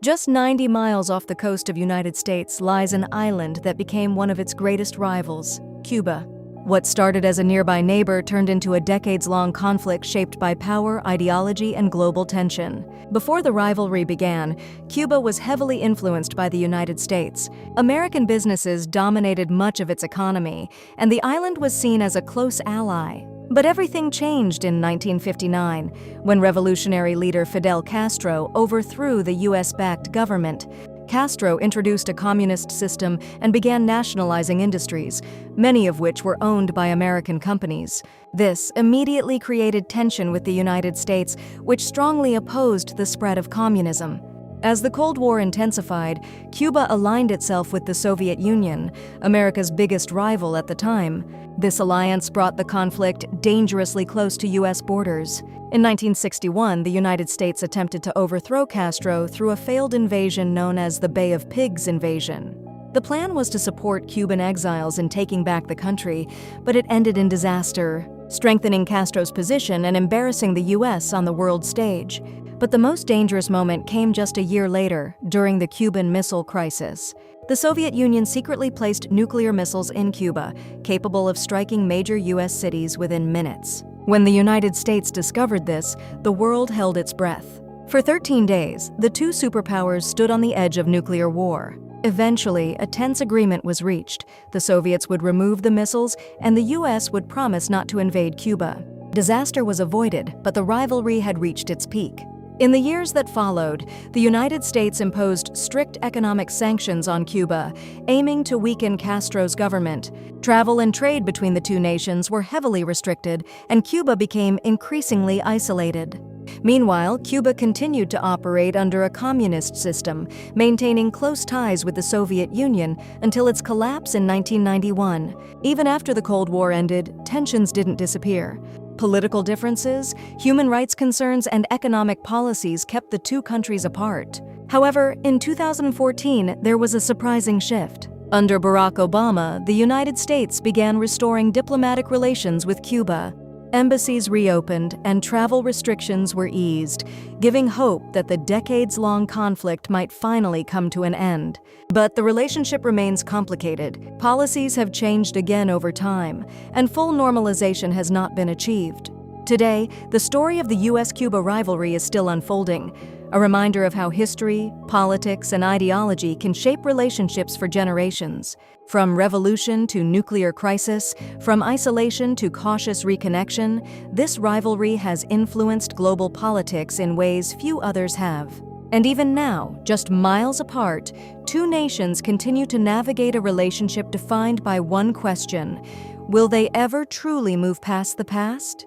Just 90 miles off the coast of United States lies an island that became one of its greatest rivals, Cuba. What started as a nearby neighbor turned into a decades-long conflict shaped by power, ideology, and global tension. Before the rivalry began, Cuba was heavily influenced by the United States. American businesses dominated much of its economy, and the island was seen as a close ally. But everything changed in 1959, when revolutionary leader Fidel Castro overthrew the US-backed government. Castro introduced a communist system and began nationalizing industries, many of which were owned by American companies. This immediately created tension with the United States, which strongly opposed the spread of communism. As the Cold War intensified, Cuba aligned itself with the Soviet Union, America's biggest rival at the time. This alliance brought the conflict dangerously close to U.S. borders. In 1961, the United States attempted to overthrow Castro through a failed invasion known as the Bay of Pigs invasion. The plan was to support Cuban exiles in taking back the country, but it ended in disaster, strengthening Castro's position and embarrassing the U.S. on the world stage. But the most dangerous moment came just a year later, during the Cuban Missile Crisis. The Soviet Union secretly placed nuclear missiles in Cuba, capable of striking major U.S. cities within minutes. When the United States discovered this, the world held its breath. For 13 days, the two superpowers stood on the edge of nuclear war. Eventually, a tense agreement was reached. The Soviets would remove the missiles, and the U.S. would promise not to invade Cuba. Disaster was avoided, but the rivalry had reached its peak. In the years that followed, the United States imposed strict economic sanctions on Cuba, aiming to weaken Castro's government. Travel and trade between the two nations were heavily restricted, and Cuba became increasingly isolated. Meanwhile, Cuba continued to operate under a communist system, maintaining close ties with the Soviet Union until its collapse in 1991. Even after the Cold War ended, tensions didn't disappear. Political differences, human rights concerns, and economic policies kept the two countries apart. However, in 2014, there was a surprising shift. Under Barack Obama, the United States began restoring diplomatic relations with Cuba. Embassies reopened and travel restrictions were eased, giving hope that the decades-long conflict might finally come to an end. But the relationship remains complicated. Policies have changed again over time, and full normalization has not been achieved. Today, the story of the US-Cuba rivalry is still unfolding, a reminder of how history, politics, and ideology can shape relationships for generations. From revolution to nuclear crisis, from isolation to cautious reconnection, this rivalry has influenced global politics in ways few others have. And even now, just miles apart, two nations continue to navigate a relationship defined by one question: will they ever truly move past the past?